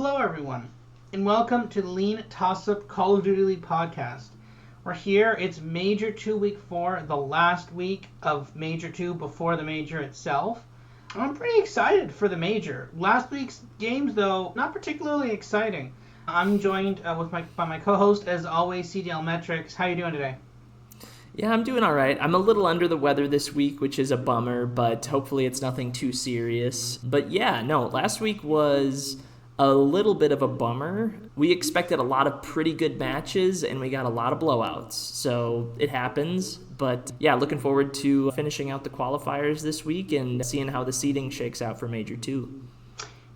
Hello, everyone, and welcome to the LeanTossup Call of Duty League podcast. We're here. It's Major 2 Week 4, the last week of Major 2 before the Major itself. I'm pretty excited for the Major. Last week's games, though, not particularly exciting. I'm joined by my co-host, as always, CDLMetrics. How are you doing today? Yeah, I'm doing all right. I'm a little under the weather this week, which is a bummer, but hopefully it's nothing too serious. But yeah, no, last week was a little bit of a bummer. We expected a lot of pretty good matches, and we got a lot of blowouts. So it happens. But yeah, looking forward to finishing out the qualifiers this week and seeing how the seeding shakes out for Major 2.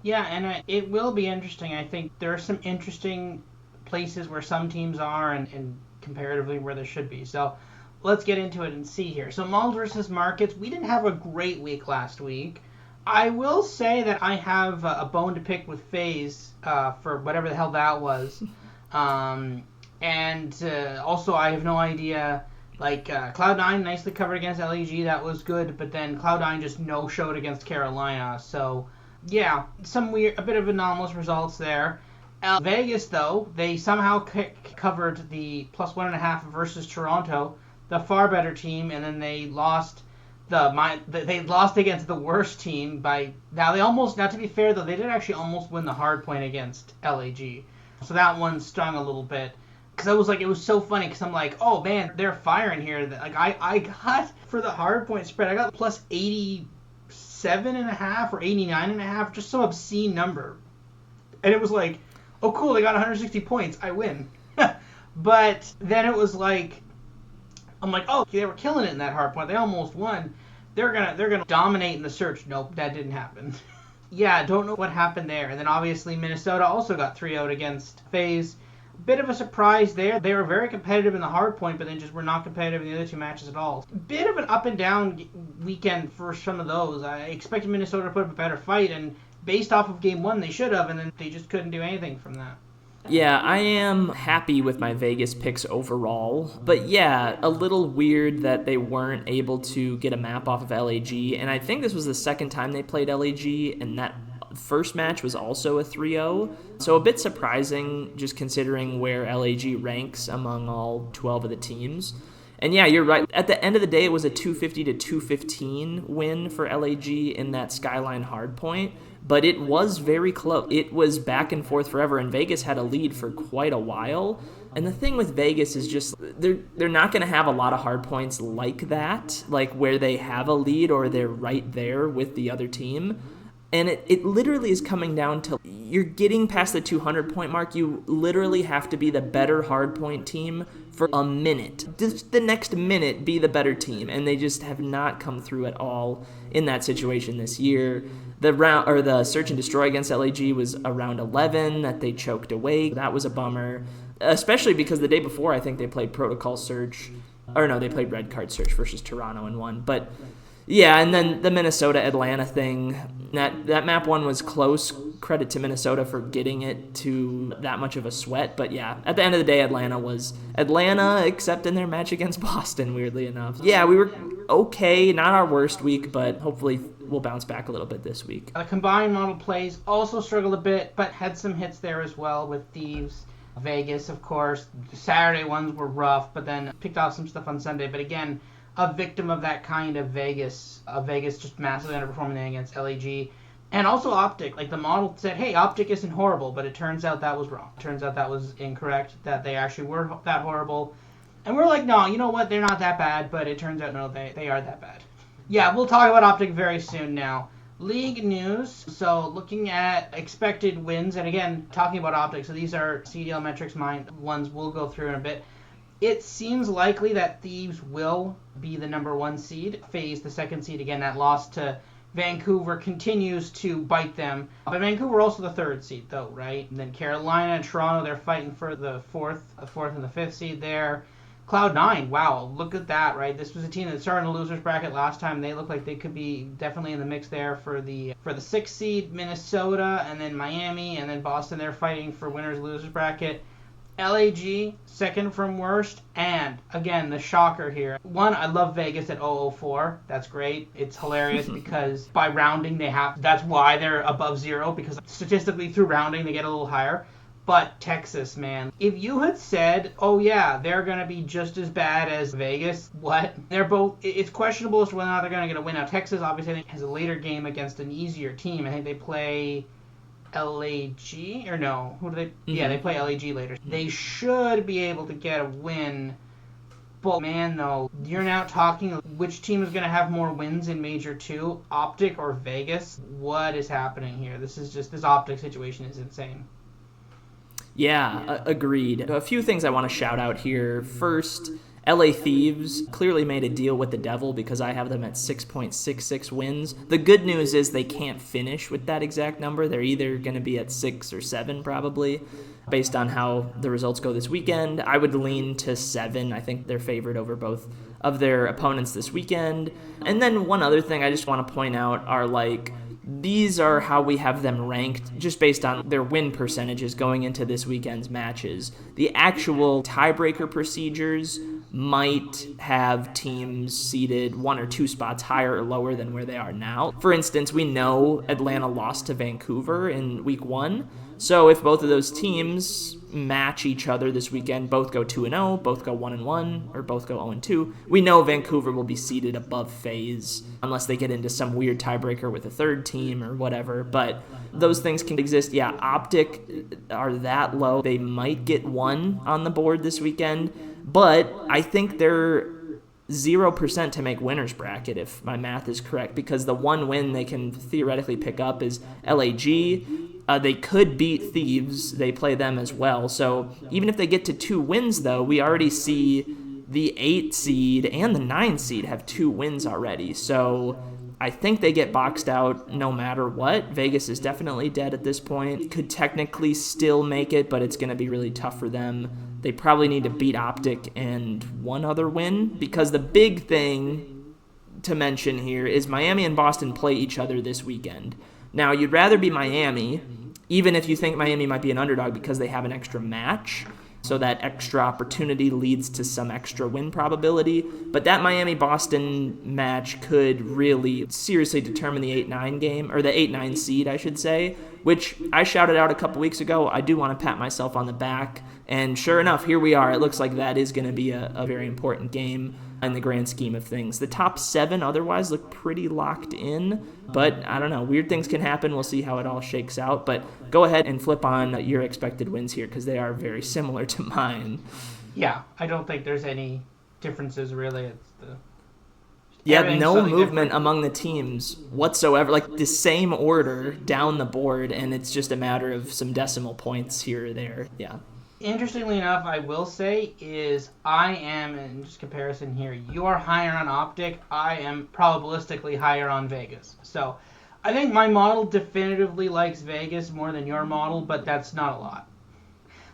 Yeah, and it will be interesting. I think there are some interesting places where some teams are and comparatively where there should be. So let's get into it and see here. So malls versus markets, we didn't have a great week last week. I will say that I have a bone to pick with FaZe for whatever the hell that was. Also, I have no idea. Cloud9 nicely covered against LEG. That was good. But then Cloud9 just no-showed against Carolina. So, yeah, a bit of anomalous results there. Vegas, though, they somehow covered the +1.5 versus Toronto, the far better team, and then they lost. They lost against the worst team by now. Now to be fair though, they did actually almost win the hard point against LAG, so that one stung a little bit because it was so funny because I'm like, oh man, they're firing here. Like I got for the hard point spread, I got +87.5 or 89.5, just some obscene number, and it was like, oh cool, they got 160 points, I win. But then it was like, I'm like, oh, they were killing it in that hard point. They almost won. They're gonna dominate in the search. Nope, that didn't happen. Yeah, don't know what happened there. And then obviously Minnesota also got 3-0 against FaZe. Bit of a surprise there. They were very competitive in the hard point, but then just were not competitive in the other two matches at all. Bit of an up and down weekend for some of those. I expected Minnesota to put up a better fight, and based off of game one, they should have, and then they just couldn't do anything from that. Yeah, I am happy with my Vegas picks overall, but yeah, a little weird that they weren't able to get a map off of LAG, and I think this was the second time they played LAG, and that first match was also a 3-0, so a bit surprising just considering where LAG ranks among all 12 of the teams. And yeah, you're right. At the end of the day, it was a 250-215 win for LAG in that Skyline hardpoint, but it was very close. It was back and forth forever, and Vegas had a lead for quite a while. And the thing with Vegas is just they're not going to have a lot of hardpoints like that, like where they have a lead or they're right there with the other team. And it literally is coming down to you're getting past the 200-point mark. You literally have to be the better hardpoint team for a minute. Just the next minute, be the better team. And they just have not come through at all in that situation this year. The search and destroy against LAG was a round 11 that they choked away. That was a bummer, especially because the day before I think they played protocol search. Or no, they played red card search versus Toronto and won. But yeah, and then the Minnesota-Atlanta thing, that map one was close. Credit to Minnesota for getting it to that much of a sweat. But yeah, at the end of the day, Atlanta was Atlanta, except in their match against Boston, weirdly enough. Yeah, we were okay, not our worst week, but hopefully we'll bounce back a little bit this week. Combined model plays also struggled a bit, but had some hits there as well with Thieves. Vegas, of course. The Saturday ones were rough, but then picked off some stuff on Sunday. But again, a victim of that kind of Vegas. Vegas just massively underperforming against LAG. And also Optic. Like, the model said, hey, Optic isn't horrible, but it turns out that was wrong. It turns out that was incorrect, that they actually were that horrible. And we're like, no, you know what? They're not that bad, but it turns out, no, they are that bad. Yeah, we'll talk about Optic very soon now. League news. So looking at expected wins, and again, talking about Optic, so these are CDLMetrics ones we'll go through in a bit. It seems likely that Thieves will be the number one seed. FaZe, the second seed. Again, that loss to Vancouver continues to bite them. But Vancouver also the third seed, though, right? And then Carolina and Toronto, they're fighting for the fourth and the fifth seed there. Cloud9, wow, look at that, right? This was a team that started in the losers bracket last time. They look like they could be definitely in the mix there for the sixth seed. Minnesota and then Miami and then Boston, they're fighting for winners losers bracket. LAG, second from worst, and again, the shocker here. One, I love Vegas at 004. That's great. It's hilarious because by rounding, that's why they're above zero, because statistically through rounding, they get a little higher. But Texas, man, if you had said, oh yeah, they're going to be just as bad as Vegas, what? It's questionable as to whether or not they're going to get a win. Now, Texas obviously I think has a later game against an easier team. I think they play LAG, or no, who do they? Mm-hmm. Yeah, they play LAG later. They should be able to get a win. But man, though, you're now talking which team is going to have more wins in Major 2, Optic or Vegas? What is happening here? This Optic situation is insane. Yeah, agreed. A few things I want to shout out here. First, LA Thieves clearly made a deal with the devil because I have them at 6.66 wins. The good news is they can't finish with that exact number. They're either going to be at 6 or 7 probably, based on how the results go this weekend. I would lean to 7. I think they're favored over both of their opponents this weekend. And then one other thing I just want to point out are these are how we have them ranked just based on their win percentages going into this weekend's matches. The actual tiebreaker procedures might have teams seated 1 or 2 spots higher or lower than where they are now. For instance, we know Atlanta lost to Vancouver in week 1. So if both of those teams match each other this weekend, both go 2-0, both go 1-1, or both go 0-2, we know Vancouver will be seated above FaZe unless they get into some weird tiebreaker with a third team or whatever. But those things can exist. Yeah, Optic are that low. They might get 1 on the board this weekend, but I think they're 0% to make winner's bracket if my math is correct, because the one win they can theoretically pick up is LAG. They could beat Thieves. They play them as well. So even if they get to 2 wins, though, we already see the 8 seed and the 9 seed have 2 wins already. So I think they get boxed out no matter what. Vegas is definitely dead at this point. Could technically still make it, but it's going to be really tough for them. They probably need to beat Optic and one other win, because the big thing to mention here is Miami and Boston play each other this weekend. Now, you'd rather be Miami, even if you think Miami might be an underdog because they have an extra match, so that extra opportunity leads to some extra win probability. But that Miami-Boston match could really seriously determine the 8-9 game, or the 8-9 seed, I should say, which I shouted out a couple weeks ago. I do want to pat myself on the back, and sure enough, here we are. It looks like that is going to be a very important game in the grand scheme of things. The top 7 otherwise look pretty locked in, but I don't know. Weird things can happen. We'll see how it all shakes out. But go ahead and flip on your expected wins here, because they are very similar to mine. Yeah, I don't think there's any differences really. No movement among the teams whatsoever. Like the same order down the board, and it's just a matter of some decimal points here or there. Yeah. Interestingly enough, I will say is I am, in just comparison here, you are higher on Optic. I am probabilistically higher on Vegas. So I think my model definitively likes Vegas more than your model, but that's not a lot.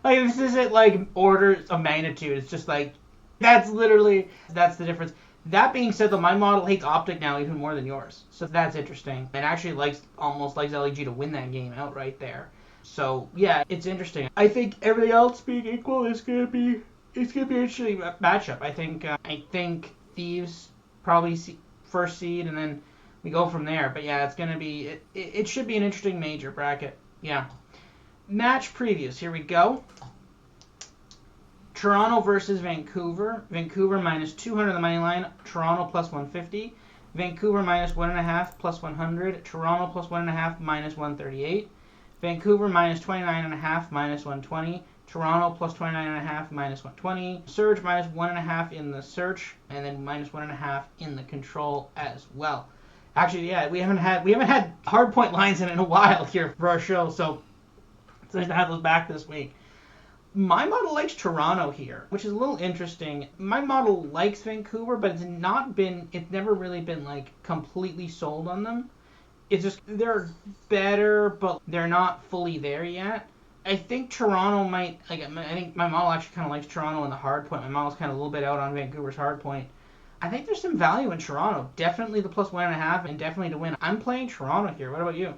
Like, this isn't like orders of magnitude. It's just like, that's the difference. That being said, though, my model hates Optic now even more than yours. So that's interesting. It actually almost likes LEG to win that game outright there. So yeah, it's interesting. I think everything else being equal, it's gonna be an interesting matchup. I think Thieves probably first seed, and then we go from there. But yeah, it's gonna be it should be an interesting major bracket. Yeah. Match previews. Here we go. Toronto versus Vancouver. Vancouver minus 200 on the money line. Toronto plus 150. Vancouver minus 1.5 plus 100. Toronto plus 1.5 minus 138. Vancouver minus 29.5 minus 120. Toronto plus 29.5 minus 120. Surge minus 1.5 in the search, and then minus 1.5 in the control as well. Actually, yeah, we haven't had hard point lines in a while here for our show, so it's nice to have those back this week. My model likes Toronto here, which is a little interesting. My model likes Vancouver, but it's never really been like completely sold on them. It's just they're better, but they're not fully there yet. I think Toronto might, I think my model actually kind of likes Toronto in the hard point. My model's kind of a little bit out on Vancouver's hard point. I think there's some value in Toronto. Definitely the plus 1.5 and definitely to win. I'm playing Toronto here. What about you?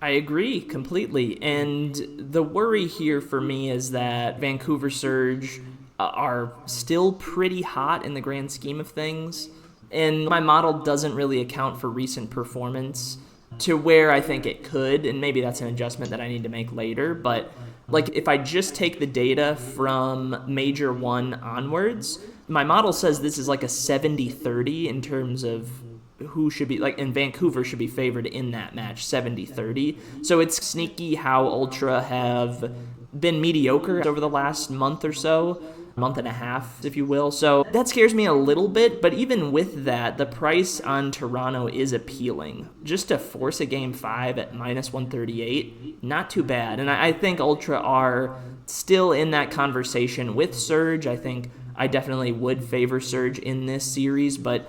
I agree completely. And the worry here for me is that Vancouver Surge are still pretty hot in the grand scheme of things. And my model doesn't really account for recent performance to where I think it could. And maybe that's an adjustment that I need to make later. But like if I just take the data from Major 1 onwards, my model says this is like a 70-30 in terms of who should be, like, in Vancouver should be favored in that match, 70-30. So it's sneaky how Ultra have been mediocre over the last month or so, month and a half, if you will. So that scares me a little bit, but even with that, the price on Toronto is appealing. Just to force a game 5 at minus 138, not too bad. And I think Ultra are still in that conversation with Surge. I think I definitely would favor Surge in this series, but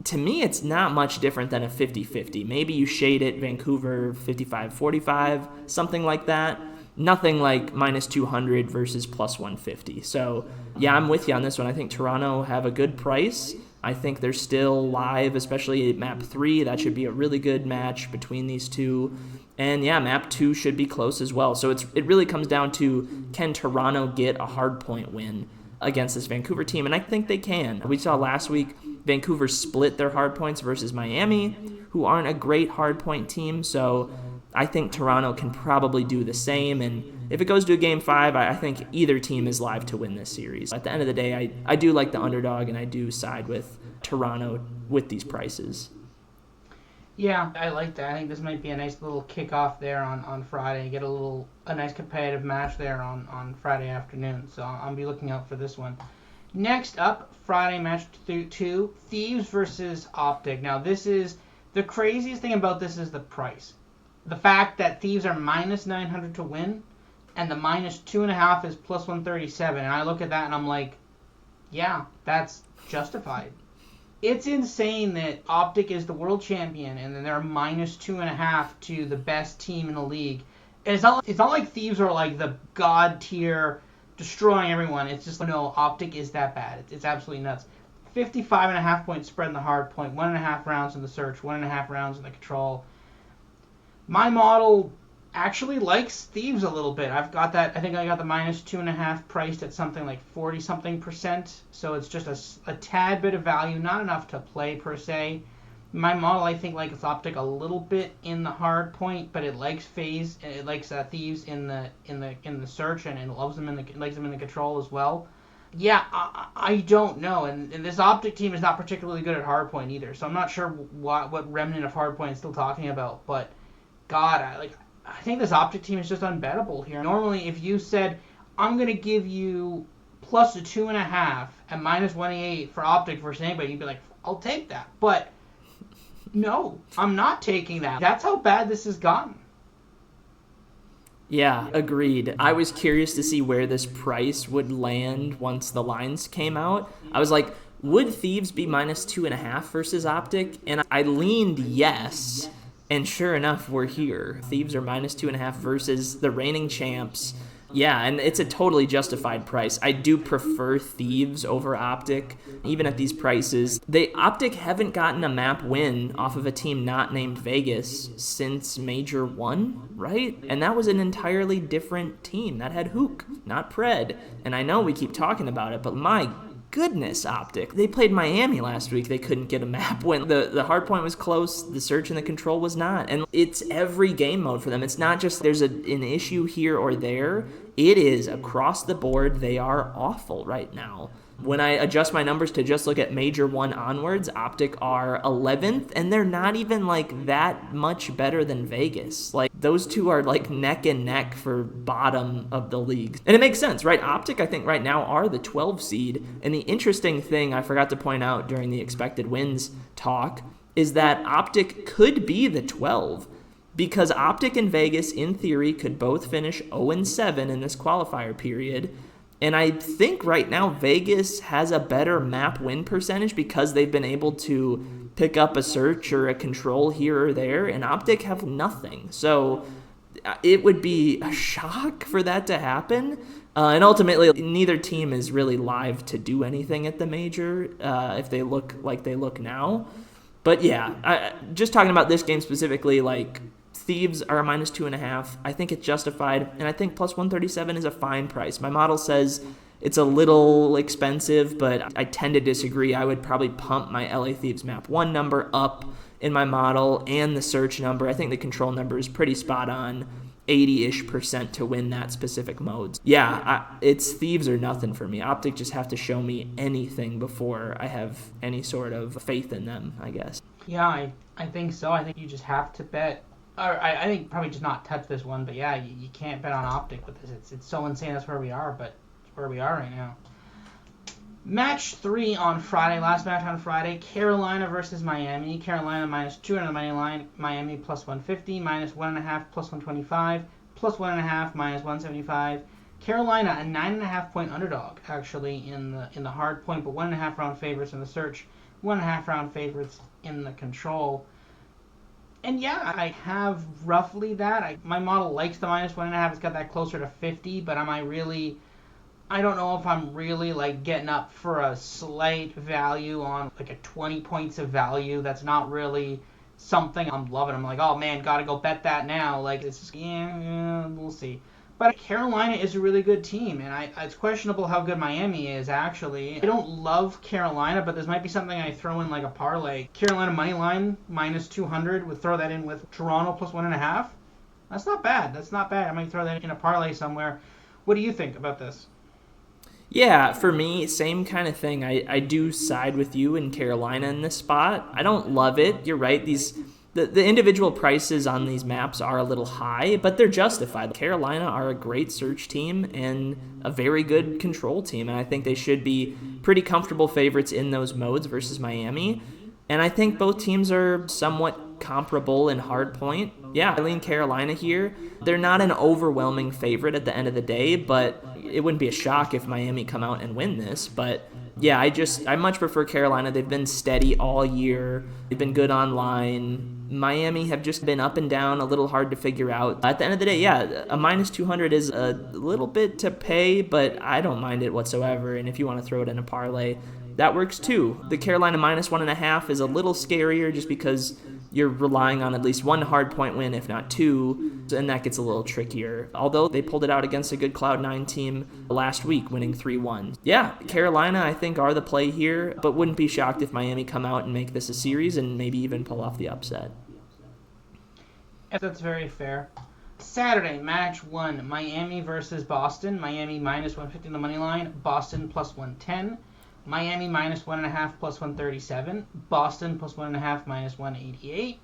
to me, it's not much different than a 50-50. Maybe you shade it Vancouver 55-45, something like that. Nothing like minus 200 versus plus 150. So, yeah, I'm with you on this one. I think Toronto have a good price. I think they're still live, especially at map 3. That should be a really good match between these two. And, yeah, map 2 should be close as well. So it really comes down to, can Toronto get a hardpoint win against this Vancouver team? And I think they can. We saw last week Vancouver split their hardpoints versus Miami, who aren't a great hardpoint team. So I think Toronto can probably do the same. And if it goes to a game 5, I think either team is live to win this series. At the end of the day, I do like the underdog, and I do side with Toronto with these prices. Yeah, I like that. I think this might be a nice little kickoff there on Friday. Get a nice competitive match there on Friday afternoon. So I'll be looking out for this one. Next up, Friday match 2, Thieves versus Optic. Now this is, the craziest thing about this is the price. The fact that Thieves are minus 900 to win, and the minus 2.5 is plus 137. And I look at that and I'm like, yeah, that's justified. It's insane that Optic is the world champion and then they're minus 2.5 to the best team in the league. And it's not like Thieves are like the god tier destroying everyone. It's just, no, Optic is that bad. It's absolutely nuts. 55.5 point spread in the hard point, 1.5 rounds in the search, 1.5 rounds in the control. My model actually likes Thieves a little bit. I've got that. I think I got the minus 2.5 priced at something like 40-something%. So it's just a tad bit of value, not enough to play per se. My model, I think, likes Optic a little bit in the hard point, but it likes Phase and it likes Thieves in the search, and it loves them likes them in the control as well. Yeah, I don't know, and this Optic team is not particularly good at hard point either. So I'm not sure what remnant of hard point is still talking about, but God, I think this Optic team is just unbettable here. Normally, if you said, I'm going to give you plus a 2.5 at minus 188 for Optic versus anybody, you'd be like, I'll take that. But no, I'm not taking that. That's how bad this has gotten. Yeah, agreed. I was curious to see where this price would land once the lines came out. I was like, would Thieves be minus 2.5 versus Optic? And I leaned yes. And sure enough, we're here. Thieves are minus 2.5 versus the reigning champs. Yeah, and it's a totally justified price. I do prefer Thieves over Optic, even at these prices. Optic haven't gotten a map win off of a team not named Vegas since Major 1, right? And that was an entirely different team. That had Hook, not Pred. And I know we keep talking about it, but my goodness, Optic. They played Miami last week. They couldn't get a map win. The hard point was close. The search and the control was not. And it's every game mode for them. It's not just there's an issue here or there. It is across the board. They are awful right now. When I adjust my numbers to just look at Major 1 onwards, Optic are 11th, and they're not even, like, that much better than Vegas. Like, those two are, like, neck and neck for bottom of the league. And it makes sense, right? Optic, I think, right now are the 12 seed, and the interesting thing I forgot to point out during the expected wins talk is that Optic could be the 12, because Optic and Vegas, in theory, could both finish 0-7 in this qualifier period. And I think right now Vegas has a better map win percentage because they've been able to pick up a search or a control here or there, and Optic have nothing. So it would be a shock for that to happen. And ultimately, neither team is really live to do anything at the major if they look like they look now. But yeah, just talking about this game specifically, like, Thieves are a -2.5. I think it's justified, and I think plus 137 is a fine price. My model says it's a little expensive, but I tend to disagree. I would probably pump my LA Thieves map 1 number up in my model and the search number. I think the control number is pretty spot on, 80-ish% to win that specific mode. Yeah, it's Thieves or nothing for me. Optic just have to show me anything before I have any sort of faith in them, I guess. Yeah, I think so. I think you just have to bet. Or I think probably just not touch this one, but yeah, you can't bet on Optic with this. It's so insane that's where we are, but it's where we are right now. Match 3 on Friday, last match on Friday, Carolina versus Miami. Carolina -2 on the money line, Miami plus 150, -1.5 plus 125, plus 1.5 -175. Carolina a 9.5 point underdog actually in the hard point, but 1.5 round favorites in the search, 1.5 round favorites in the control. And yeah, I have roughly that. My model likes the -1.5. It's got that closer to 50, but I don't know if I'm really like getting up for a slight value on like a 20 points of value. That's not really something I'm loving. I'm like, oh man, gotta go bet that now. Like it's just, yeah, we'll see. But Carolina is a really good team, and it's questionable how good Miami is, actually. I don't love Carolina, but this might be something I throw in like a parlay. Carolina money line -200, would throw that in with Toronto plus 1.5. That's not bad. I might throw that in a parlay somewhere. What do you think about this? Yeah, for me, same kind of thing. I do side with you in Carolina in this spot. I don't love it. You're right. The individual prices on these maps are a little high, but they're justified. Carolina are a great search team and a very good control team, and I think they should be pretty comfortable favorites in those modes versus Miami. And I think both teams are somewhat comparable in hard point. Yeah, I lean Carolina here. They're not an overwhelming favorite at the end of the day, but it wouldn't be a shock if Miami come out and win this. But yeah, I much prefer Carolina. They've been steady all year. They've been good online. Miami have just been up and down, a little hard to figure out. At the end of the day, yeah, a -200 is a little bit to pay, but I don't mind it whatsoever. And if you want to throw it in a parlay, that works too. The Carolina -1.5 is a little scarier just because you're relying on at least one hard point win, if not two, and that gets a little trickier. Although they pulled it out against a good Cloud9 team last week, winning 3-1. Yeah, Carolina, I think, are the play here, but wouldn't be shocked if Miami come out and make this a series and maybe even pull off the upset. That's very fair. Saturday, match 1, Miami versus Boston. Miami -150 on the money line, Boston plus 110. Miami -1.5 plus 137. Boston plus 1.5 -188.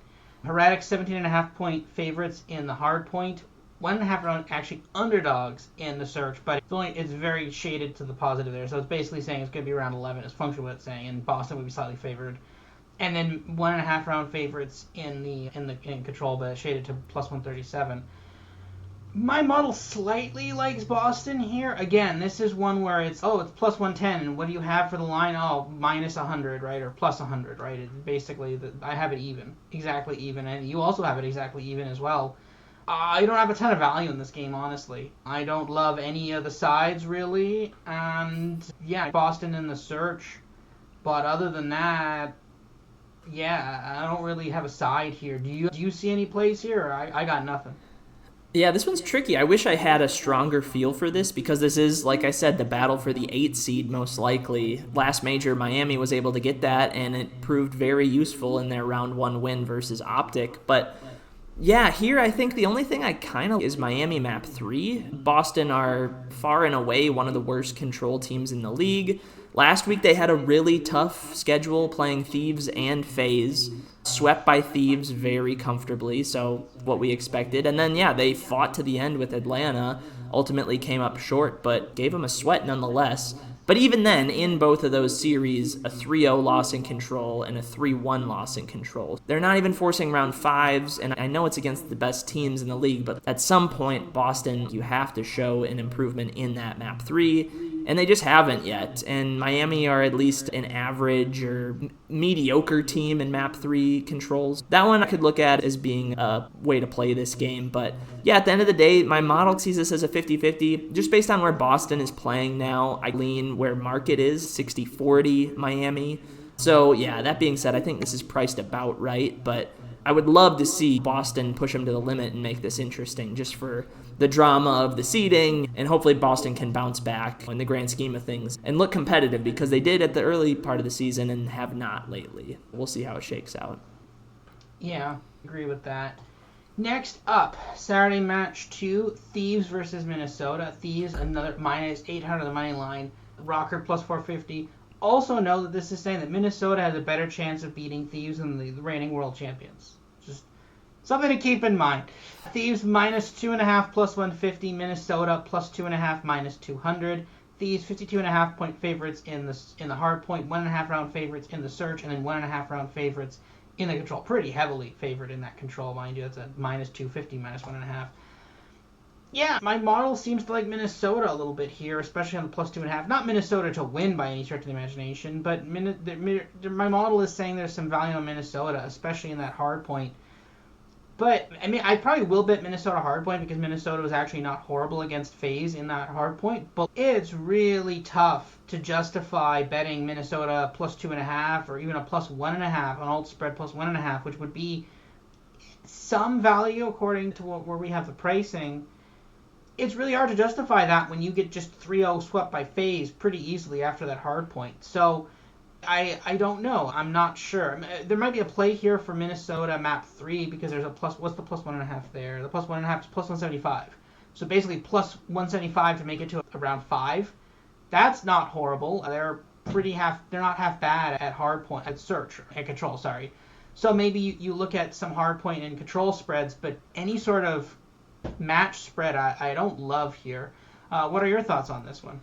Heretics 17.5 point favorites in the hard point. 1.5 round actually underdogs in the search, but it's very shaded to the positive there. So it's basically saying it's going to be around 11 is functionally what it's saying, and Boston would be slightly favored. And then 1.5 round favorites in control, but shaded to plus 137. My model slightly likes Boston here. Again, this is one where it's plus 110, and what do you have for the line? Oh, -100, right? Or plus 100, right? Basically, I have it even. Exactly even, and you also have it exactly even as well. I don't have a ton of value in this game, honestly. I don't love any of the sides, really. And, yeah, Boston in the search. But other than that, yeah, I don't really have a side here. Do you see any plays here? Or I got nothing. Yeah, this one's tricky. I wish I had a stronger feel for this because this is, like I said, the battle for the 8 seed most likely. Last major, Miami was able to get that, and it proved very useful in their round 1 win versus Optic. But yeah, here I think the only thing I kind of is Miami map 3. Boston are far and away one of the worst control teams in the league. Last week they had a really tough schedule playing Thieves and FaZe. Swept by Thieves very comfortably, so what we expected. And then, yeah, they fought to the end with Atlanta, ultimately came up short, but gave them a sweat nonetheless. But even then, in both of those series, a 3-0 loss in control and a 3-1 loss in control. They're not even forcing round 5s, and I know it's against the best teams in the league, but at some point, Boston, you have to show an improvement in that map 3, and they just haven't yet. And Miami are at least an average or mediocre team in map 3 controls. That one I could look at as being a way to play this game, but yeah, at the end of the day, my model sees this as a 50-50. Just based on where Boston is playing now, I lean where market is, 60-40 Miami. So yeah, that being said, I think this is priced about right, but I would love to see Boston push them to the limit and make this interesting just for the drama of the seeding, and hopefully Boston can bounce back in the grand scheme of things and look competitive, because they did at the early part of the season and have not lately. We'll see how it shakes out. Yeah, agree with that. Next up, Saturday match 2, Thieves versus Minnesota. Thieves, another minus 800 on the money line. Rocker plus 450. Also know that this is saying that Minnesota has a better chance of beating Thieves than the reigning world champions. Just something to keep in mind. Thieves minus 2.5 plus 150. Minnesota plus 2.5 minus 200. Thieves 52.5 point favorites in the hard point, 1.5 round favorites in the search, and then 1.5 round favorites in the control. Pretty heavily favored in that control, mind you. That's a minus 250, minus 1.5. Yeah, my model seems to like Minnesota a little bit here, especially on the plus 2.5. Not Minnesota to win by any stretch of the imagination, but my model is saying there's some value on Minnesota, especially in that hard point. But, I mean, I probably will bet Minnesota hard point because Minnesota was actually not horrible against FaZe in that hard point. But it's really tough to justify betting Minnesota plus 2.5 or even a plus 1.5 on alt spread plus 1.5, which would be some value according to where we have the pricing. It's really hard to justify that when you get just 3-0 swept by FaZe pretty easily after that hard point. So I don't know. I'm not sure. There might be a play here for Minnesota map 3 because there's a plus. What's the plus 1.5 there? The plus 1.5 is plus 175. So basically plus 175 to make it to around 5. That's not horrible. They're not half bad at hard point, at search, at control, sorry. So maybe you look at some hard point and control spreads, but any sort of match spread I don't love here. What are your thoughts on this one?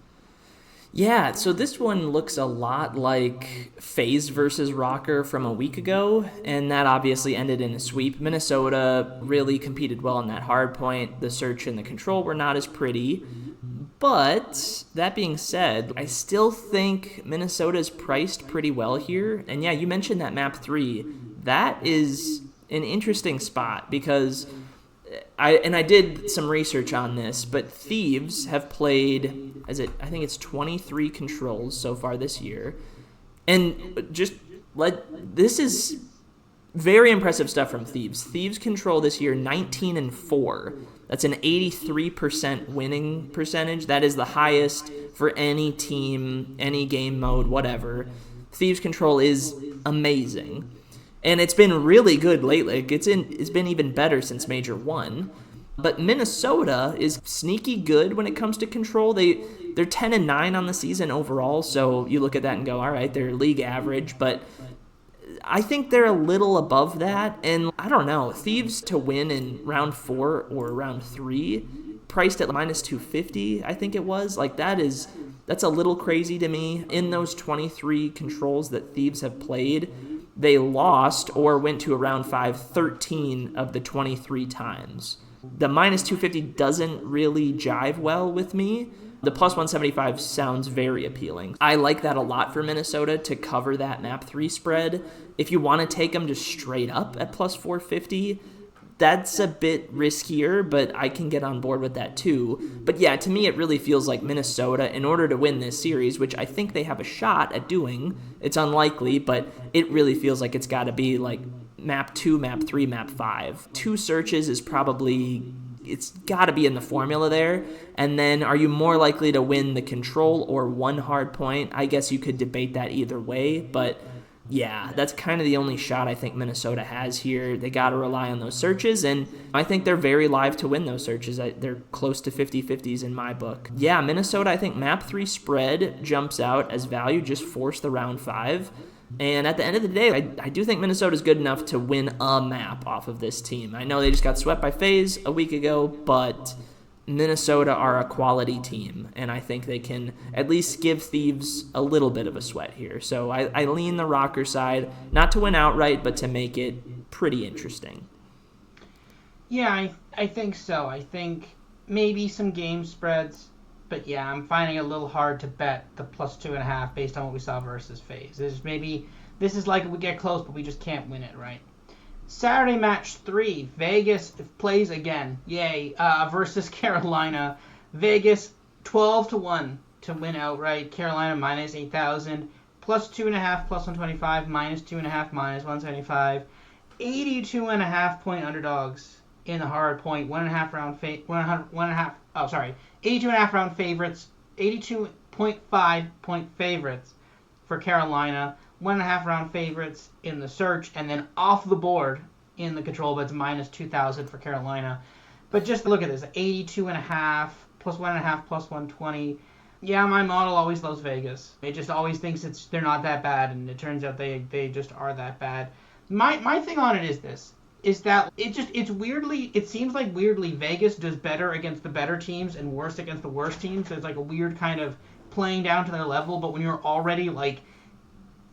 Yeah, so this one looks a lot like FaZe versus Rocker from a week ago, and that obviously ended in a sweep. Minnesota really competed well on that hard point. The search and the control were not as pretty. But that being said, I still think Minnesota's priced pretty well here. And yeah, you mentioned that map 3. That is an interesting spot because I did some research on this, but Thieves have played, I think it's 23 controls so far this year. And this is very impressive stuff from Thieves. Thieves control this year 19-4. That's an 83% winning percentage. That is the highest for any team, any game mode, whatever. Thieves control is amazing. And it's been really good lately. It's been even better since Major 1. But Minnesota is sneaky good when it comes to control. They're 10-9 on the season overall, so you look at that and go, all right, they're league average, but I think they're a little above that. And I don't know, Thieves to win in round 4 or round 3, priced at minus 250, I think it was. Like that's a little crazy to me. In those 23 controls that Thieves have played, they lost or went to a round 5 13 of the 23 times. The minus 250 doesn't really jive well with me. The plus 175 sounds very appealing. I like that a lot for Minnesota to cover that map 3 spread. If you want to take them just straight up at plus 450, that's a bit riskier, but I can get on board with that too. But yeah, to me it really feels like Minnesota, in order to win this series, which I think they have a shot at doing, it's unlikely, but it really feels like it's got to be like map 2, map 3, map 5. 2 searches is probably, it's got to be in the formula there. And then are you more likely to win the control or 1 hard point? I guess you could debate that either way, but yeah, that's kind of the only shot I think Minnesota has here. They got to rely on those searches, and I think they're very live to win those searches. They're close to 50-50s in my book. Yeah, Minnesota, I think map 3 spread jumps out as value, just force the round 5. And at the end of the day, I do think Minnesota's good enough to win a map off of this team. I know they just got swept by FaZe a week ago, but Minnesota are a quality team, and I think they can at least give Thieves a little bit of a sweat here. So I lean the Rocker side, not to win outright, but to make it pretty interesting. Yeah, I think so. I think maybe some game spreads, but yeah, I'm finding it a little hard to bet the plus 2.5 based on what we saw versus FaZe. This is like we get close, but we just can't win it, right? Saturday match 3, Vegas plays again, yay, versus Carolina. Vegas 12-1 to win outright. Carolina minus 8,000, plus 2.5, plus 125, minus 2.5, minus 175. 82.5 point underdogs in the hard point, 82.5 round favorites, 82.5 point favorites for Carolina, 1.5 round favorites in the search, and then off the board in the control bets minus 2,000 for Carolina. But just look at this, 82.5 plus 1.5 plus 120. Yeah, my model always loves Vegas. It just always thinks they're not that bad, and it turns out they just are that bad. My thing on it is that it seems like weirdly Vegas does better against the better teams and worse against the worst teams. There's like a weird kind of playing down to their level, but when you're already like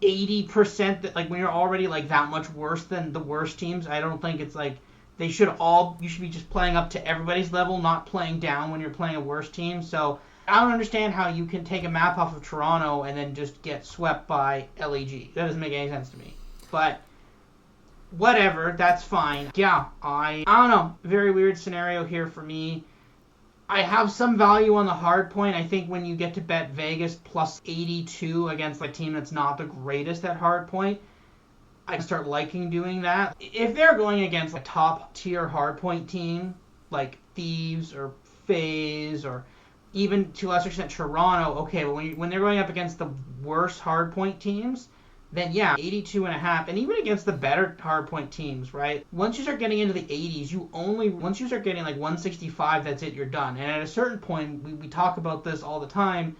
80%, like when you're already like that much worse than the worst teams, I don't think it's like you should be just playing up to everybody's level, not playing down when you're playing a worse team. So I don't understand how you can take a map off of Toronto and then just get swept by LAG. That doesn't make any sense to me. But whatever, that's fine. Yeah, I don't know. Very weird scenario here for me. I have some value on the hard point. I think when you get to bet Vegas plus 82 against a team that's not the greatest at hard point, I start liking doing that. If they're going against a top tier hard point team like Thieves or FaZe or even to a lesser extent Toronto, okay, but when they're going up against the worst hard point teams, then yeah, 82.5, and even against the better hardpoint teams, right? Once you start getting into the 80s, once you start getting like 165, that's it, you're done. And at a certain point, we talk about this all the time,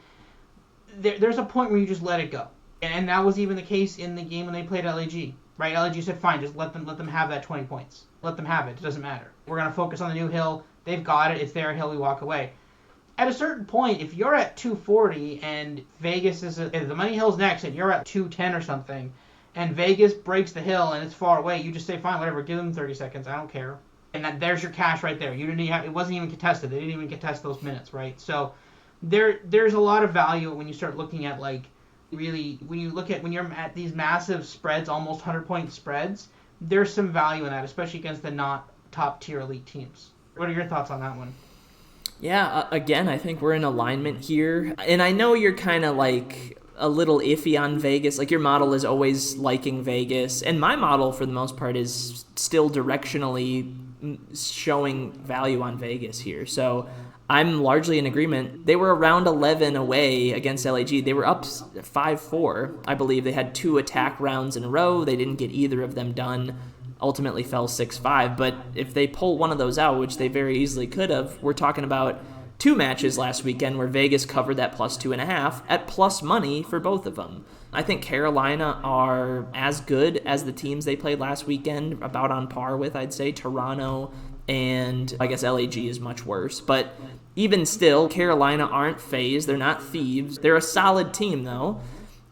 there's a point where you just let it go. And that was even the case in the game when they played LAG, right? LAG said, fine, just let them have that 20 points. Let them have it. It doesn't matter. We're going to focus on the new hill. They've got it. It's their hill. We walk away. At a certain point, if you're at 240 and Vegas if the money hill's next and you're at 210 or something, and Vegas breaks the hill and it's far away, you just say, fine, whatever, give them 30 seconds, I don't care. And there's your cash right there. It wasn't even contested. They didn't even contest those minutes, right? So there's a lot of value when you start looking at when you're at these massive spreads, almost 100-point spreads, there's some value in that, especially against the not top tier elite teams. What are your thoughts on that one? Yeah, again, I think we're in alignment here. And I know you're kind of like a little iffy on Vegas. Like your model is always liking Vegas. And my model, for the most part, is still directionally showing value on Vegas here. So I'm largely in agreement. They were around 11 away against LAG. They were up 5-4. I believe they had 2 attack rounds in a row. They didn't get either of them done. Ultimately fell 6-5, but if they pull one of those out, which they very easily could have, we're talking about 2 matches last weekend where Vegas covered that plus 2.5 at plus money for both of them. I think Carolina are as good as the teams they played last weekend, about on par with, I'd say, Toronto, and I guess LAG is much worse. But even still, Carolina aren't FaZe, they're not Thieves. They're a solid team, though.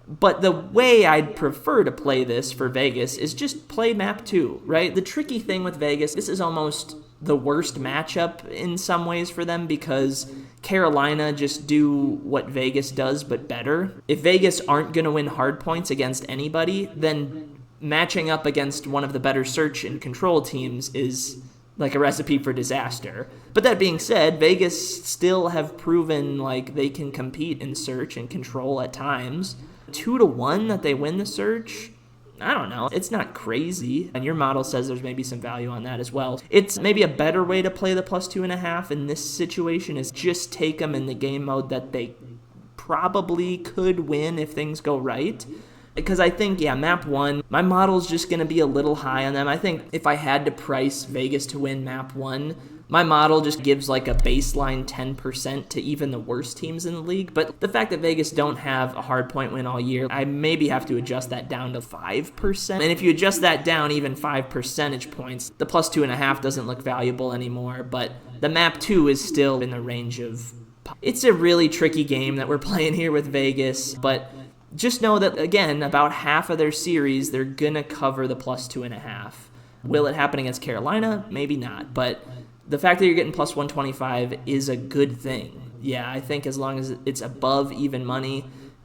But the way I'd prefer to play this for Vegas is just play map 2, right? The tricky thing with Vegas, this is almost the worst matchup in some ways for them because Carolina just do what Vegas does but better. If Vegas aren't going to win hard points against anybody, then matching up against one of the better search and control teams is like a recipe for disaster. But that being said, Vegas still have proven like they can compete in search and control at times. 2-1 that they win the search, I don't know. It's not crazy. And your model says there's maybe some value on that as well. It's maybe a better way to play the plus 2.5 in this situation is just take them in the game mode that they probably could win if things go right. Because I think, map 1, my model's just going to be a little high on them. I think if I had to price Vegas to win map 1, my model just gives like a baseline 10% to even the worst teams in the league. But the fact that Vegas don't have a hard point win all year, I maybe have to adjust that down to 5%. And if you adjust that down even 5 percentage points, the plus 2.5 doesn't look valuable anymore. But the map 2 is still in the range of... It's a really tricky game that we're playing here with Vegas, but just know that, again, about half of their series, they're going to cover the plus 2.5. Will it happen against Carolina? Maybe not, but the fact that you're getting plus 125 is a good thing. Yeah, I think as long as it's above even money,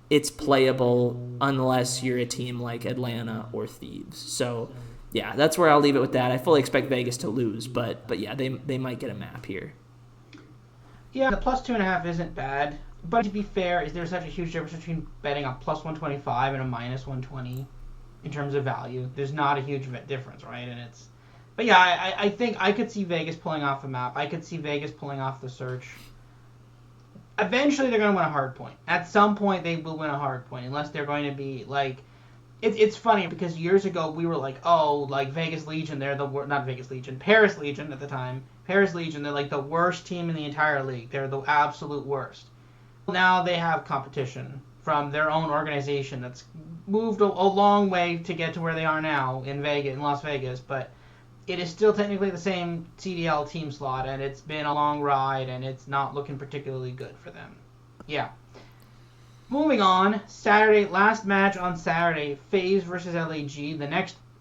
it's playable unless you're a team like Atlanta or Thieves. So, yeah, that's where I'll leave it with that. I fully expect Vegas to lose, but yeah, they might get a map here. Yeah, the plus 2.5 isn't bad. But to be fair, is there such a huge difference between betting a plus 125 and a minus 120? in terms of value. There's not a huge difference, right? But yeah, I think I could see Vegas pulling off a map. I could see Vegas pulling off the search. Eventually, they're going to win a hard point. At some point, they will win a hard point, unless they're going to be like. It's funny because years ago we were like, oh, like Vegas Legion, they're not Vegas Legion, Paris Legion at the time. Paris Legion, they're like the worst team in the entire league. They're the absolute worst. Now they have competition from their own organization that's moved a long way to get to where they are now in Las Vegas, but it is still technically the same CDL team slot, and it's been a long ride, and it's not looking particularly good for them. Yeah. Moving on, last match on Saturday, FaZe versus LAG.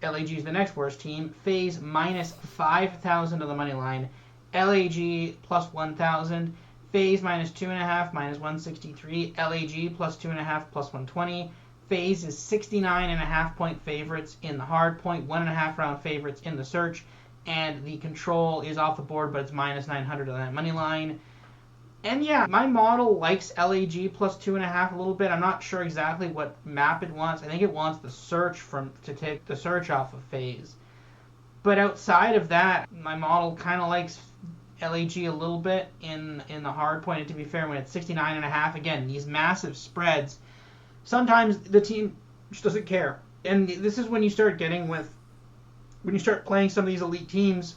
LAG is the next worst team. FaZe minus 5,000 on the money line. LAG plus 1,000. FaZe minus 2.5, minus 163. LAG plus 2.5, plus 120. FaZe is 69.5 point favorites in the hard point, 1.5 round favorites in the search, and the control is off the board, but it's minus 900 on that money line. And yeah, my model likes LAG plus 2.5 a little bit. I'm not sure exactly what map it wants. I think it wants the search to take the search off of FaZe. But outside of that, my model kind of likes LAG a little bit in the hard point. And to be fair, when it's 69.5, again, these massive spreads, sometimes the team just doesn't care. And this is when you start playing some of these elite teams.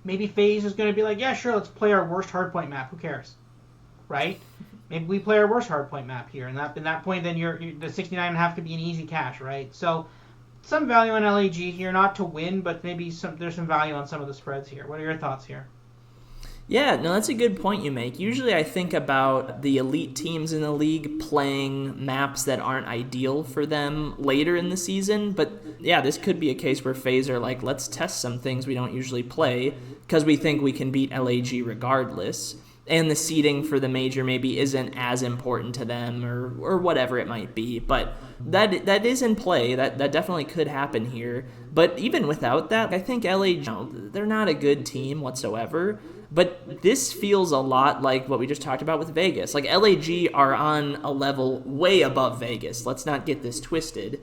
Maybe FaZe is going to be like, yeah, sure, let's play our worst hardpoint map. Who cares? Right? Maybe we play our worst hardpoint map here. And in that point, then the 69.5 could be an easy cash, right? So some value on LAG here, not to win, but maybe there's some value on some of the spreads here. What are your thoughts here? Yeah, no, that's a good point you make. Usually I think about the elite teams in the league playing maps that aren't ideal for them later in the season, but yeah, this could be a case where FaZe are like, let's test some things we don't usually play because we think we can beat LAG regardless, and the seeding for the major maybe isn't as important to them or whatever it might be, but that is in play. That definitely could happen here, but even without that, I think LAG, they're not a good team whatsoever. But this feels a lot like what we just talked about with Vegas. Like, LAG are on a level way above Vegas. Let's not get this twisted.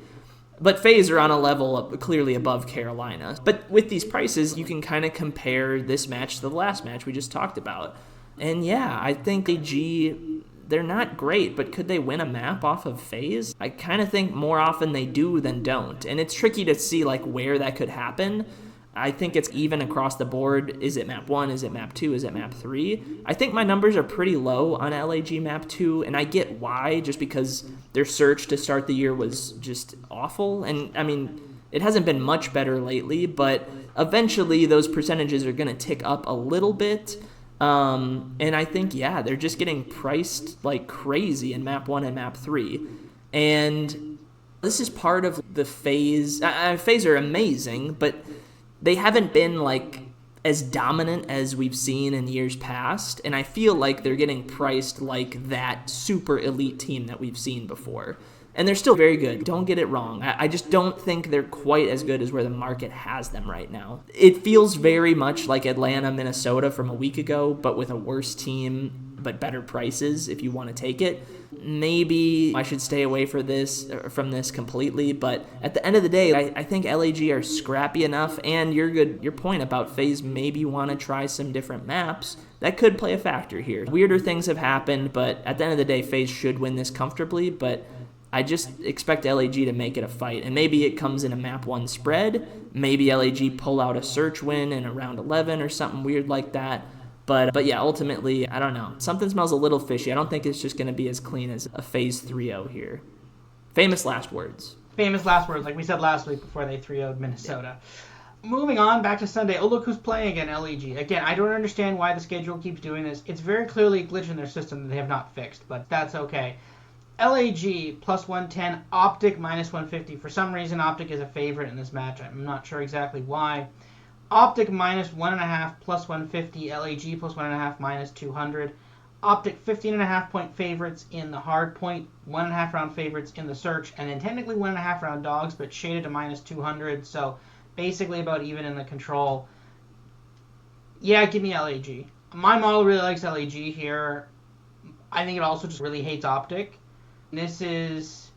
But FaZe are on a level clearly above Carolina. But with these prices, you can kind of compare this match to the last match we just talked about. And yeah, I think LAG, they're not great, but could they win a map off of FaZe? I kind of think more often they do than don't. And it's tricky to see like where that could happen. I think it's even across the board. Is it map 1? Is it map 2? Is it map 3? I think my numbers are pretty low on LAG map 2, and I get why, just because their search to start the year was just awful. And, I mean, it hasn't been much better lately, but eventually those percentages are going to tick up a little bit. And I think, yeah, they're just getting priced like crazy in map 1 and map 3. And this is part of the FaZe. FaZe are amazing, but they haven't been like as dominant as we've seen in years past, and I feel like they're getting priced like that super elite team that we've seen before. And they're still very good, don't get it wrong. I just don't think they're quite as good as where the market has them right now. It feels very much like Atlanta, Minnesota from a week ago, but with a worse team, but better prices if you want to take it. Maybe I should stay away from this completely, but at the end of the day, I think LAG are scrappy enough, and your point about FaZe maybe want to try some different maps, that could play a factor here. Weirder things have happened, but at the end of the day, FaZe should win this comfortably, but I just expect LAG to make it a fight, and maybe it comes in a map 1 spread, maybe LAG pull out a search win in a round 11 or something weird like that. But yeah, ultimately, I don't know. Something smells a little fishy. I don't think it's just going to be as clean as a FaZe 3-0 here. Famous last words. Famous last words, like we said last week before they 3-0'd Minnesota. Yeah. Moving on, back to Sunday. Oh, look who's playing again, LAG. Again, I don't understand why the schedule keeps doing this. It's very clearly a glitch in their system that they have not fixed, but that's okay. LAG plus 110, Optic minus 150. For some reason, Optic is a favorite in this match. I'm not sure exactly why. Optic minus 1.5 plus 150, LAG plus 1.5 minus 200. Optic 15.5 point favorites in the hard point, 1.5 round favorites in the search, and then technically 1.5 round dogs, but shaded to minus 200, so basically about even in the control. Yeah, give me LAG. My model really likes LAG here. I think it also just really hates Optic. This is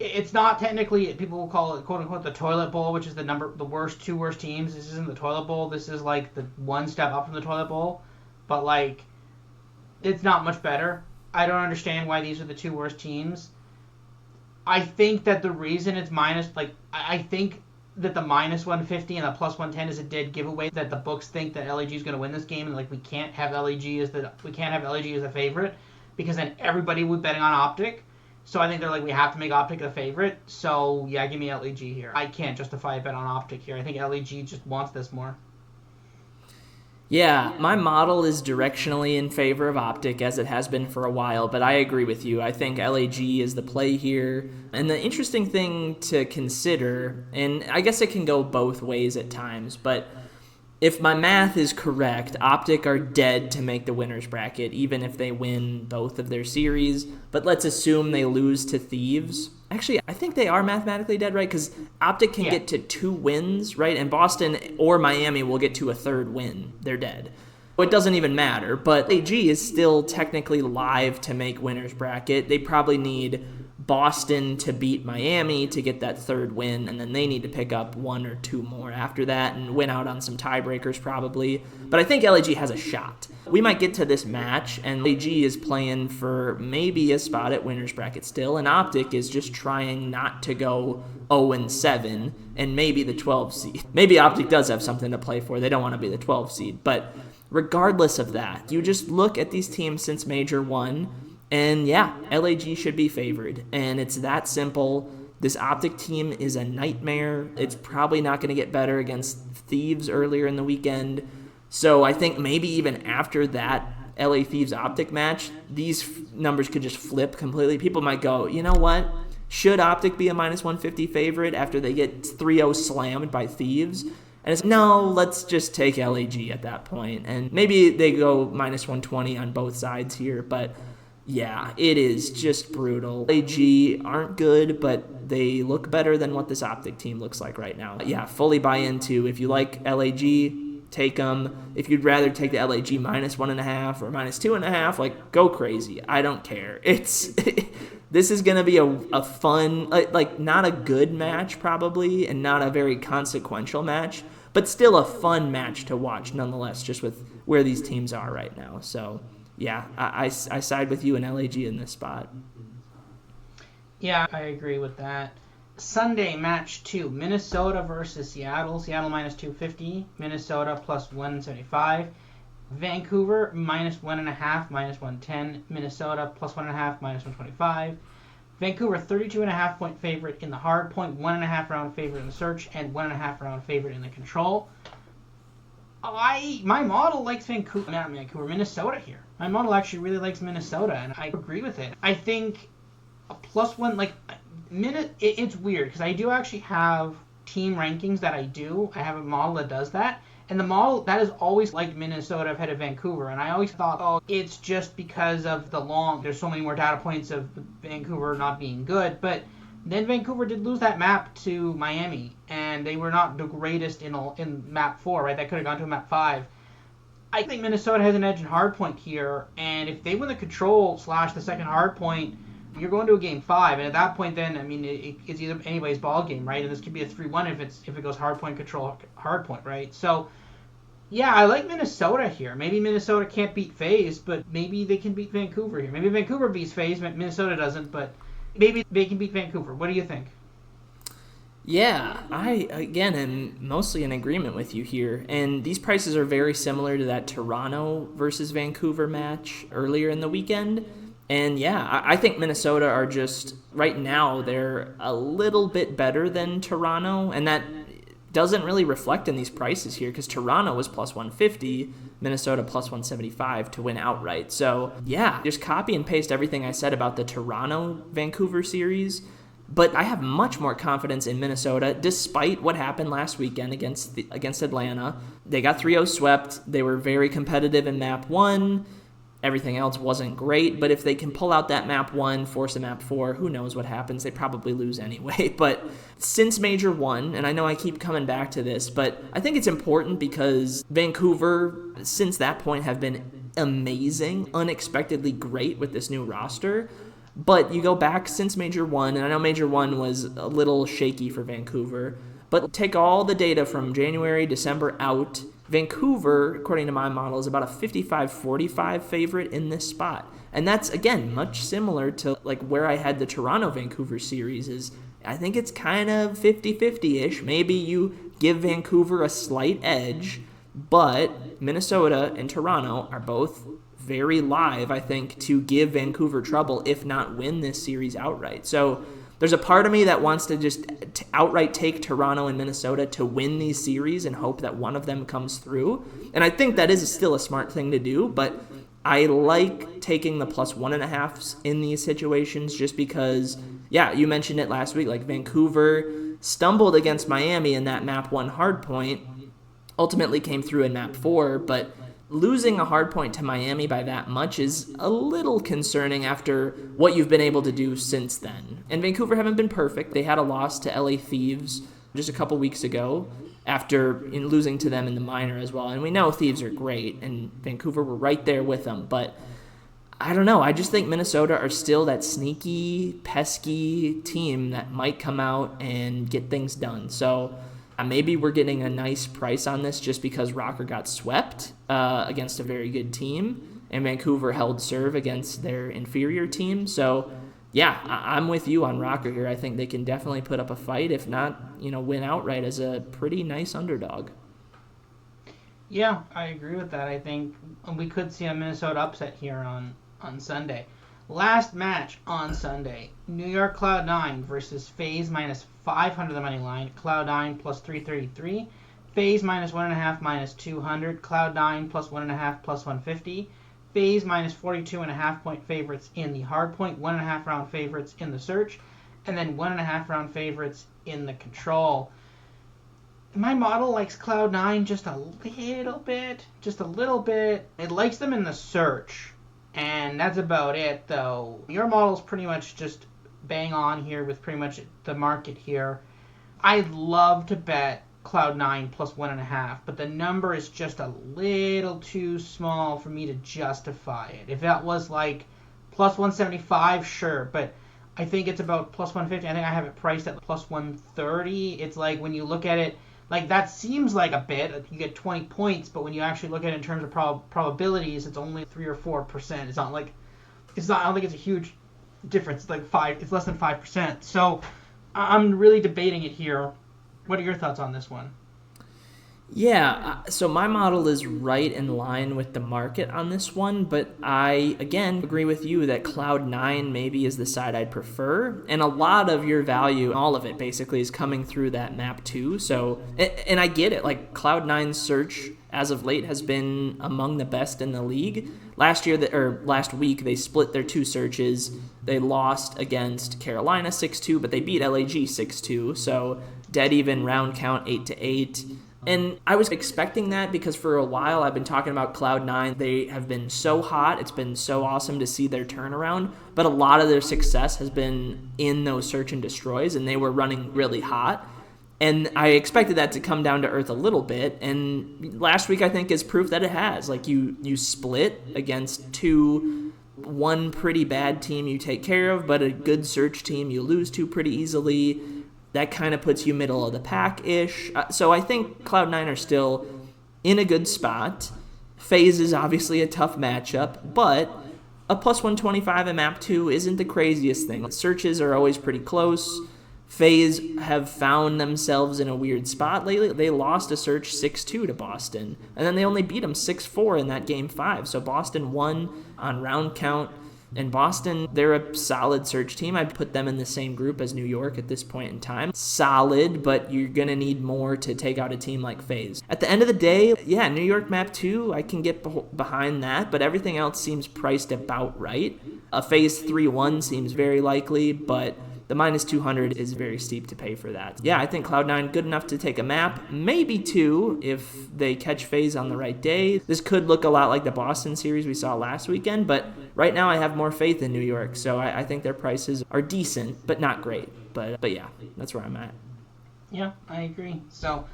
It's not technically, people will call it quote unquote the toilet bowl, which is the two worst teams. This isn't the toilet bowl. This is like the one step up from the toilet bowl, but like it's not much better. I don't understand why these are the two worst teams. I think that the reason it's minus, like I think that the minus 150 and the plus 110 is a dead giveaway, that the books think that LAG is going to win this game, and like we can't have LAG as the favorite, because then everybody would betting on Optic. So I think they're like, we have to make Optic a favorite. So yeah, give me LAG here. I can't justify a bet on Optic here. I think LAG just wants this more. Yeah, my model is directionally in favor of Optic, as it has been for a while, but I agree with you. I think LAG is the play here. And the interesting thing to consider, and I guess it can go both ways at times, but if my math is correct, Optic are dead to make the winner's bracket, even if they win both of their series. But let's assume they lose to Thieves. Actually, I think they are mathematically dead, right? Because Optic can get to 2 wins, right? And Boston or Miami will get to a 3rd win. They're dead. It doesn't even matter. But AG is still technically live to make winner's bracket. They probably need Boston to beat Miami to get that 3rd win, and then they need to pick up 1 or 2 more after that and win out on some tiebreakers probably. But I think LAG has a shot. We might get to this match, and LAG is playing for maybe a spot at winner's bracket still, and Optic is just trying not to go 0-7 and maybe the 12 seed. Maybe Optic does have something to play for. They don't want to be the 12 seed. But regardless of that, you just look at these teams since Major 1, and yeah, LAG should be favored. And it's that simple. This Optic team is a nightmare. It's probably not going to get better against Thieves earlier in the weekend. So I think maybe even after that LA Thieves Optic match, these numbers could just flip completely. People might go, you know what? Should Optic be a minus 150 favorite after they get 3-0 slammed by Thieves? And it's, no, let's just take LAG at that point. And maybe they go minus 120 on both sides here, but yeah, it is just brutal. LAG aren't good, but they look better than what this Optic team looks like right now. Yeah, fully buy into. If you like LAG, take them. If you'd rather take the LAG minus 1.5 or minus 2.5, like, go crazy. I don't care. This is going to be a fun, like not a good match probably, and not a very consequential match, but still a fun match to watch nonetheless, just with where these teams are right now. So yeah, I side with you in LAG in this spot. Yeah, I agree with that. Sunday, match 2, Minnesota versus Seattle. Seattle minus 250, Minnesota plus 175. Vancouver minus 1.5, minus 110. Minnesota plus 1.5, minus 125. Vancouver 32.5 point favorite in the hard point, 1.5 round favorite in the search, and 1.5 round favorite in the control. My model likes Minnesota here. My model actually really likes Minnesota, and I agree with it. I think a plus 1, like, it's weird, because I do actually have team rankings that I do. I have a model that does that, and the model that has always liked Minnesota ahead of Vancouver, and I always thought, oh, it's just because of there's so many more data points of Vancouver not being good, but then Vancouver did lose that map to Miami, and they were not the greatest in map 4, right? That could have gone to a map 5. I think Minnesota has an edge in hardpoint here, and if they win the control / the second hardpoint, you're going to a game 5, and at that point then, I mean, it's either anybody's ball game, right? And this could be a 3-1 if it goes hardpoint, control, hardpoint, right? So yeah, I like Minnesota here. Maybe Minnesota can't beat FaZe, but maybe they can beat Vancouver here. Maybe Vancouver beats FaZe, Minnesota doesn't, but maybe they can beat Vancouver. What do you think? Yeah, I, again, am mostly in agreement with you here. And these prices are very similar to that Toronto versus Vancouver match earlier in the weekend. And yeah, I think Minnesota are just, right now, they're a little bit better than Toronto. And that doesn't really reflect in these prices here, because Toronto was plus 150, Minnesota plus 175 to win outright. So yeah, just copy and paste everything I said about the Toronto-Vancouver series. But I have much more confidence in Minnesota, despite what happened last weekend against Atlanta. They got 3-0 swept. They were very competitive in map 1. Everything else wasn't great, but if they can pull out that map 1, force a map 4, who knows what happens? They probably lose anyway. But since Major 1, and I know I keep coming back to this, but I think it's important because Vancouver, since that point, have been amazing, unexpectedly great with this new roster. But you go back since Major 1, and I know Major 1 was a little shaky for Vancouver, but take all the data from January, December out. Vancouver, according to my model, is about a 55-45 favorite in this spot. And that's, again, much similar to like where I had the Toronto-Vancouver series is I think it's kind of 50-50-ish. Maybe you give Vancouver a slight edge, but Minnesota and Toronto are both very live, I think, to give Vancouver trouble, if not win this series outright. So there's a part of me that wants to just outright take Toronto and Minnesota to win these series and hope that one of them comes through. And I think that is still a smart thing to do, but I like taking the plus 1.5s in these situations just because, yeah, you mentioned it last week, like Vancouver stumbled against Miami in that map 1 hardpoint, ultimately came through in map 4, but losing a hardpoint to Miami by that much is a little concerning after what you've been able to do since then. And Vancouver haven't been perfect. They had a loss to LA Thieves just a couple weeks ago after losing to them in the minor as well. And we know Thieves are great, and Vancouver were right there with them. But I don't know. I just think Minnesota are still that sneaky, pesky team that might come out and get things done. So maybe we're getting a nice price on this just because Rocker got swept against a very good team, and Vancouver held serve against their inferior team. So, yeah, I'm with you on Rocker here. I think they can definitely put up a fight, if not, win outright as a pretty nice underdog. Yeah, I agree with that. I think we could see a Minnesota upset here on Sunday. Last match on Sunday, New York Cloud9 versus FaZe minus 500 the money line, Cloud9 plus 333, FaZe minus 1.5 minus 200, Cloud9 plus 1.5 plus 150, FaZe minus 42.5 point favorites in the hardpoint, 1.5 round favorites in the search, and then 1.5 round favorites in the control. My model likes Cloud9 just a little bit. It likes them in the search. And that's about it, though. Your model's pretty much just bang on here with pretty much the market here. I'd love to bet Cloud9 plus 1.5, but the number is just a little too small for me to justify it. If that was like plus 175, sure, but I think it's about plus 150. I think I have it priced at plus 130. It's like when you look at it, like that seems like a bit. You get 20 points, but when you actually look at it in terms of probabilities, it's only 3 or 4%. It's not like I don't think it's a huge difference. It's like 5. It's less than 5%. So I'm really debating it here. What are your thoughts on this one? Yeah, so my model is right in line with the market on this one, but I, again, agree with you that Cloud9 maybe is the side I'd prefer, and a lot of your value, all of it basically, is coming through that map too, so, and I get it, like Cloud9's search as of late has been among the best in the league. Last week, they split their 2 searches. They lost against Carolina 6-2, but they beat LAG 6-2, so dead even round count 8-8. And I was expecting that because for a while I've been talking about Cloud9. They have been so hot. It's been so awesome to see their turnaround. But a lot of their success has been in those search and destroys, and they were running really hot. And I expected that to come down to earth a little bit. And last week I think is proof that it has. Like you split against one pretty bad team you take care of, but a good search team you lose to pretty easily. That kind of puts you middle of the pack-ish. So I think Cloud9 are still in a good spot. FaZe is obviously a tough matchup, but a plus 125 in map 2 isn't the craziest thing. Searches are always pretty close. FaZe have found themselves in a weird spot lately. They lost a search 6-2 to Boston, and then they only beat them 6-4 in that game 5. So Boston won on round count. And Boston, they're a solid search team. I'd put them in the same group as New York at this point in time. Solid, but you're going to need more to take out a team like FaZe. At the end of the day, yeah, New York map 2, I can get behind that, but everything else seems priced about right. A FaZe 3-1 seems very likely, but the minus 200 is very steep to pay for that. Yeah, I think Cloud9 good enough to take a map, maybe 2 if they catch FaZe on the right day. This could look a lot like the Boston series we saw last weekend, but right now I have more faith in New York, so I think their prices are decent, but not great. But yeah, that's where I'm at. Yeah, I agree. So,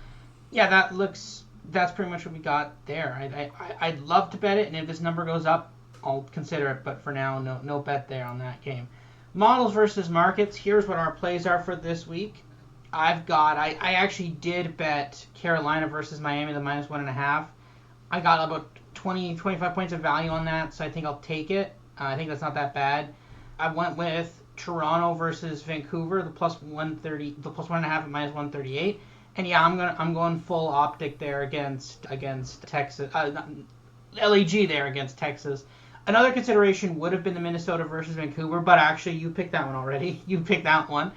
yeah, that's pretty much what we got there. I'd love to bet it, and if this number goes up, I'll consider it, but for now, no bet there on that game. Models versus markets. Here's what our plays are for this week. I actually did bet Carolina versus Miami, the -1.5. I got about 25 points of value on that, so I think I'll take it. I think that's not that bad. I went with Toronto versus Vancouver, the +130, the +1.5 at -138. And yeah, I'm going full optic there against Texas. LAG there against Texas. Another consideration would have been the Minnesota versus Vancouver, but actually you picked that one already. You picked that one.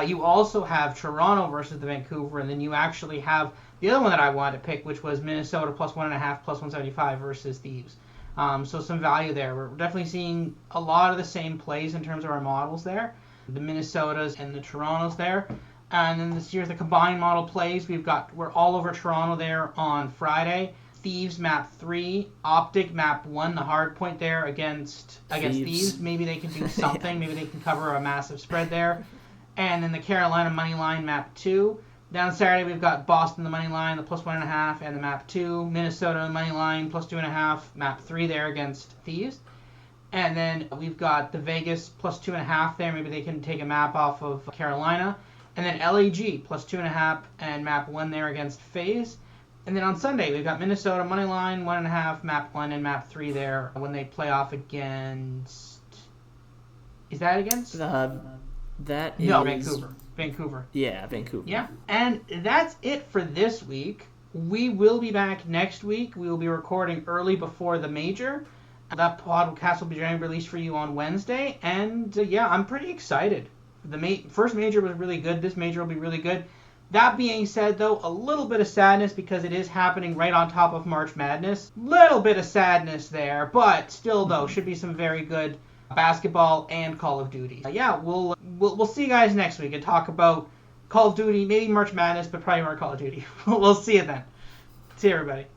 You also have Toronto versus the Vancouver, and then you actually have the other one that I wanted to pick, which was Minnesota +1.5, +175 versus Thieves. So some value there. We're definitely seeing a lot of the same plays in terms of our models there. The Minnesotas and the Torontos there. And then this year's the combined model plays. We're all over Toronto there on Friday. Thieves map 3, Optic map 1, the hard point there against Thieves. Maybe they can do something. Maybe they can cover a massive spread there. And then the Carolina money line map 2. Down Saturday we've got Boston the money line, the +1.5, and the map 2. Minnesota money line +2.5, map 3 there against Thieves. And then we've got the Vegas +2.5 there. Maybe they can take a map off of Carolina. And then LAG +2.5 and map 1 there against FaZe. And then on Sunday, we've got Minnesota money line, 1.5, map 1 and map 3 there when they play off against... Is that against? That is... No, Vancouver. Yeah, Vancouver. Yeah, and that's it for this week. We will be back next week. We will be recording early before the major. That podcast will be released for you on Wednesday. And yeah, I'm pretty excited. The first major was really good. This major will be really good. That being said, though, a little bit of sadness because it is happening right on top of March Madness. Little bit of sadness there, but still, though, should be some very good basketball and Call of Duty. Yeah, we'll see you guys next week and talk about Call of Duty, maybe March Madness, but probably more Call of Duty. We'll see you then. See you, everybody.